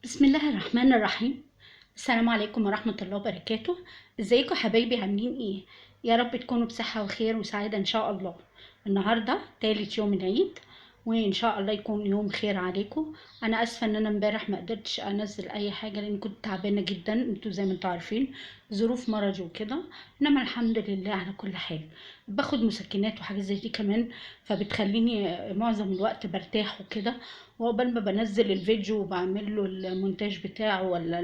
بسم الله الرحمن الرحيم. السلام عليكم ورحمة الله وبركاته. ازيكم حبايبي، عاملين ايه؟ يا رب تكونوا بصحة وخير وسعادة ان شاء الله. النهاردة تالت يوم العيد، وان شاء الله يكون يوم خير عليكم. انا اسفة ان انا امبارح ما قدرتش انزل اي حاجة لان كنت تعبانة جدا، انتوا زي ما انتوا عارفين ظروف مرضي وكده. انما الحمد لله على كل حال. باخد مسكنات وحاجات زي دي كمان، فبتخليني معظم الوقت برتاح وكده. وعقبال ما بنزل الفيديو وبعمل له المونتاج بتاعه ولا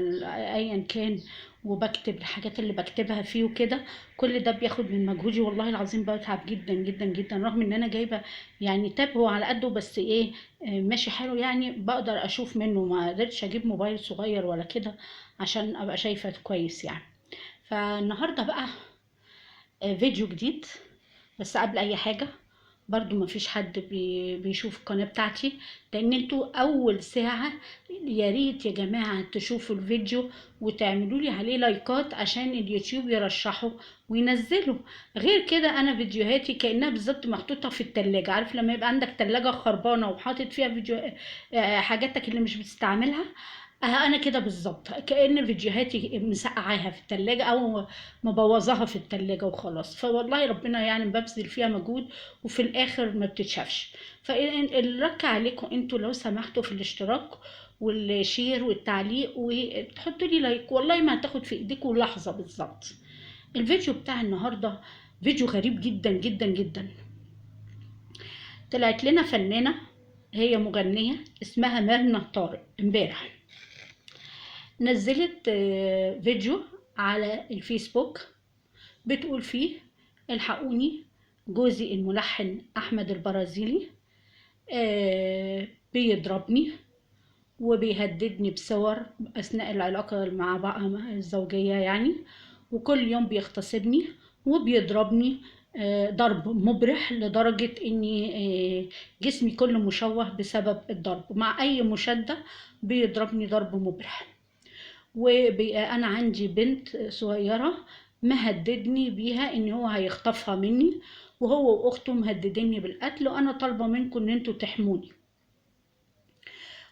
ايا كان، وبكتب الحاجات اللي بكتبها فيه وكده، كل ده بياخد من مجهودي. والله العظيم بتعب جدا جدا جدا، رغم ان انا جايبه يعني تاب هو على قده، بس ايه، ماشي حلو يعني، بقدر اشوف منه. ما قدرتش اجيب موبايل صغير ولا كده عشان ابقى شايفه كويس يعني. فالنهارده بقى فيديو جديد. بس قبل اي حاجة، برضو مفيش حد بيشوف القناة بتاعتي، لان انتوا اول ساعة يا ريت يا جماعة تشوفوا الفيديو وتعملوا لي عليه لايكات عشان اليوتيوب يرشحه وينزله. غير كده انا فيديوهاتي كأنها بالظبط محطوطة في التلاجة. عارف لما يبقى عندك تلاجة خربانة وحاطط فيها فيديو حاجاتك اللي مش بتستعملها؟ انا كده بالظبط، كأن فيديوهاتي مسقعاها في التلاجة او مبوظاها في التلاجة وخلاص. فوالله ربنا يعني ببذل فيها مجهود وفي الاخر ما بتتشافش. فالرك عليكم انتوا لو سمحتوا في الاشتراك والشير والتعليق وتحطوا لي لايك، والله ما هتاخد في ايديكم لحظة بالظبط. الفيديو بتاع النهاردة فيديو غريب جدا جدا جدا. طلعت لنا فنانة، هي مغنية اسمها ميرنا طارق. امبارح نزلت فيديو على الفيسبوك بتقول فيه: الحقوني، جوزي الملحن أحمد البرازيلي بيضربني وبيهددني بصور أثناء العلاقة مع بقى الزوجية يعني، وكل يوم بيغتصبني وبيضربني ضرب مبرح لدرجة إني جسمي كله مشوه بسبب الضرب. مع أي مشادة بيضربني ضرب مبرح. وانا عندي بنت صغيرة مهددني بيها ان هو هيخطفها مني، وهو واخته مهدديني بالقتل، وانا طالبة منكم ان انتوا تحموني،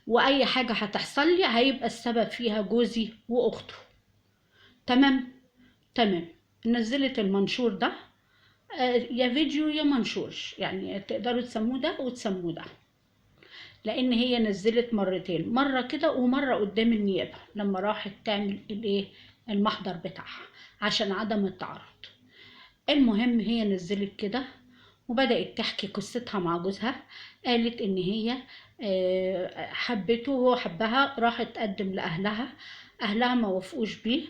واي حاجة هتحصل لي هيبقى السبب فيها جوزي واخته. تمام. تمام. نزلت المنشور ده، يا فيديو يا منشور، يعني تقدروا تسموه ده وتسموه ده، لان هي نزلت مرتين، مرة كده ومرة قدام النيابة لما راحت تعمل الايه، المحضر بتاعها عشان عدم التعرض. المهم هي نزلت كده وبدأت تحكي قصتها مع جوزها. قالت ان هي حبته وهو حبها، راحت تقدم لأهلها، أهلها ما وافقوش بيه.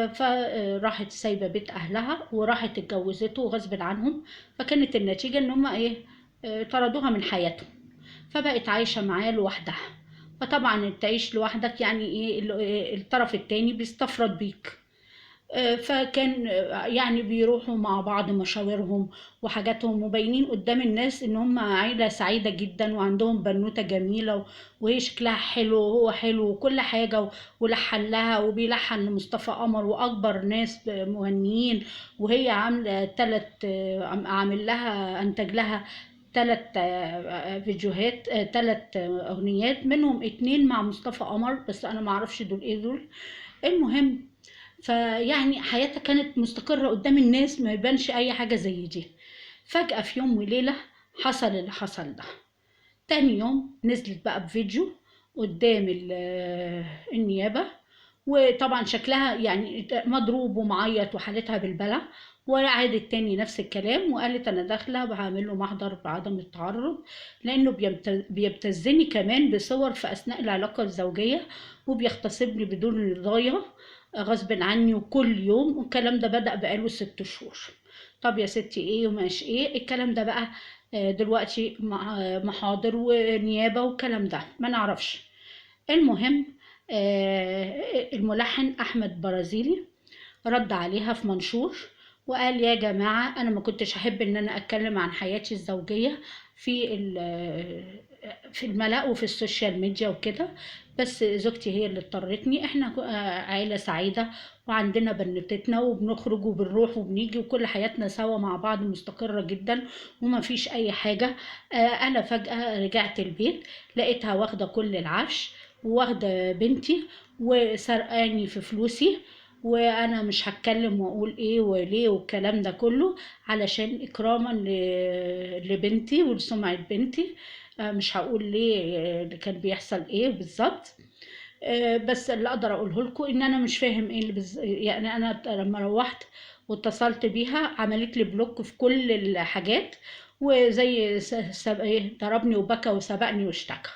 فراحت سايبة بيت أهلها وراحت اتجوزته غصب عنهم. فكانت النتيجة ان هما ايه، طردوها من حياتهم، فبقت عايشة معاه لوحدها. فطبعا تعيش لوحدك يعني ايه، الطرف التاني بيستفرد بيك. فكان يعني بيروحوا مع بعض مشاورهم وحاجاتهم، مبينين قدام الناس ان هم عيلة سعيدة جدا وعندهم بنوتة جميلة وهي شكلها حلو وهو حلو وكل حاجة ولحن لها وبيلحن لمصطفى قمر واكبر ناس مغنيين. وهي عاملة عامل لها، انتج لها 3 فيديوهات، 3 اغنيات، منهم 2 مع مصطفى قمر، بس انا معرفش دول ايه دول. المهم، فيعني حياتها كانت مستقرة قدام الناس، ما يبانش أي حاجة زي دي. فجأة في يوم وليلة حصل اللي حصل ده. تاني يوم نزلت بقى بفيديو قدام النيابة، وطبعا شكلها يعني مضروب ومعيط وحالتها بالبلة. وعادت تاني نفس الكلام وقالت انا داخله بعمل له محضر بعدم التعرض، لانه بيبتزني كمان بصور في اثناء العلاقه الزوجيه، وبيغتصبني بدون رضايا غصب عني وكل يوم. والكلام ده بدأ بقاله 6 شهور. طب يا ستي ايه وماشي ايه الكلام ده بقى؟ دلوقتي محاضر ونيابة والكلام ده ما نعرفش. المهم، الملحن أحمد برازيلي رد عليها في منشور وقال: يا جماعة أنا ما كنتش أحب إن أنا أتكلم عن حياتي الزوجية في في الملأ وفي السوشيال ميديا وكده، بس زوجتي هي اللي اضطرتني. احنا عيلة سعيدة وعندنا بنوتتنا وبنخرج وبنروح وبنيجي وكل حياتنا سوا مع بعض مستقرة جدا وما فيش أي حاجة. أنا فجأة رجعت البيت لقيتها واخدة كل العفش وواخده بنتي وسرقاني في فلوسي، وانا مش هتكلم واقول ايه وليه والكلام ده كله، علشان اكراما لبنتي ولسمعة بنتي. مش هقول ليه اللي كان بيحصل ايه بالظبط. بس اللي اقدر اقوله لكم ان انا مش فاهم ايه يعني انا لما روحت واتصلت بيها عملت لي بلوك في كل الحاجات، وزي ايه ضربني وبكى وسبقني واشتكى.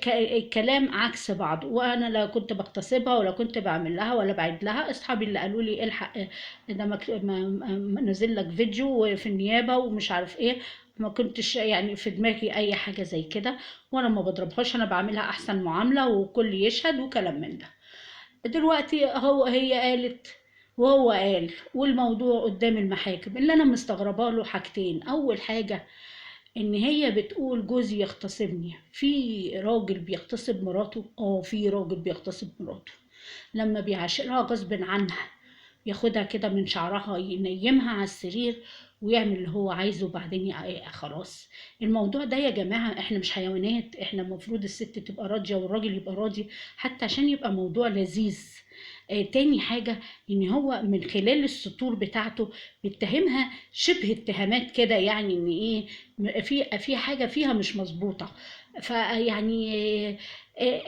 الكلام عكس بعض، وانا لا كنت بغتصبها ولا كنت بعمل لها ولا بعد لها. اصحابي اللي قالوا لي الحق، ده نزل لك فيديو في النيابه ومش عارف ايه. ما كنتش يعني في دماغي اي حاجه زي كده، وانا ما بضربهاش، انا بعملها احسن معامله وكل يشهد وكلام من ده. دلوقتي هي قالت وهو قال، والموضوع قدام المحاكم. اللي انا مستغربه له حاجتين: اول حاجه ان هي بتقول جوزي يغتصبني. في راجل بيغتصب مراته؟ في راجل بيغتصب مراته لما بيعاشرها غصب عنها، ياخدها كده من شعرها ينيمها على السرير ويعمل اللي هو عايزه، وبعدين خلاص. الموضوع ده يا جماعة احنا مش حيوانات، احنا المفروض الست تبقى راضية والراجل يبقى راضي حتى عشان يبقى موضوع لذيذ. تاني حاجة ان هو من خلال السطور بتاعته بيتهمها شبه اتهامات كده، يعني ان ايه، في حاجة فيها مش مظبوطة. فيعني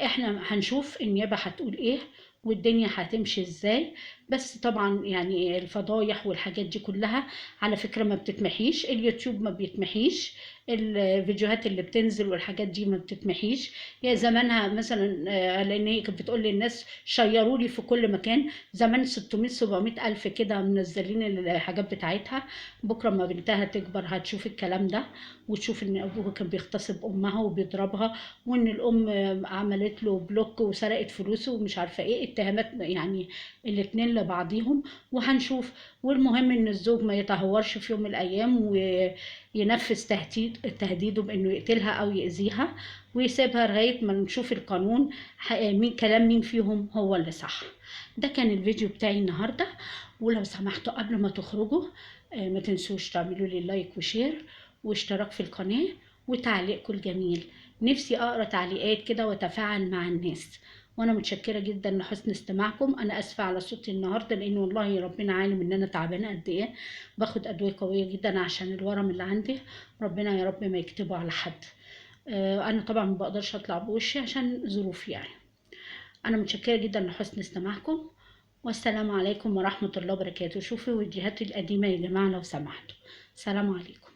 احنا هنشوف النيابة هتقول ايه والدنيا هتمشي ازاي. بس طبعا يعني الفضايح والحاجات دي كلها على فكرة ما بتتمحيش، اليوتيوب ما بيتمحيش، الفيديوهات اللي بتنزل والحاجات دي ما بتتمحيش. يا زمانها مثلا لان هي كانت بتقول للناس شيروا لي في كل مكان، زمان 600 700 الف كده منزلين الحاجات بتاعتها. بكره ما بنتها تكبر هتشوف الكلام ده، وتشوف ان ابوها كان بيغتصب امها وبيضربها، وان الام عملت له بلوك وسرقت فلوسه ومش عارفه ايه، اتهامات يعني الاتنين لبعضيهم. وهنشوف. والمهم ان الزوج ما يتهورش في يوم من الايام وينفذ تهديده بانه يقتلها او يأذيها، ويسيبها لغايه ما نشوف القانون مين كلام مين فيهم هو اللي صح. ده كان الفيديو بتاعي النهارده. ولو سمحتوا قبل ما تخرجوا ما تنسوش تعملوا لي لايك وشير واشتراك في القناه وتعليقكم الجميل. نفسي اقرا تعليقات كده واتفاعل مع الناس، وانا متشكره جدا لحسن استماعكم. انا اسفه على صوتي النهارده لان والله ربنا عالم ان انا تعبانه قد ايه، باخد ادويه قويه جدا عشان الورم اللي عندي. ربنا يا رب ما يكتبه على حد. انا طبعا ما بقدرش اطلع بوشي عشان ظروفي يعني. انا متشكره جدا لحسن استماعكم، والسلام عليكم ورحمه الله وبركاته. شوفوا فيديوهاتي القديمه يا جماعه لو سمحتوا. سلام عليكم.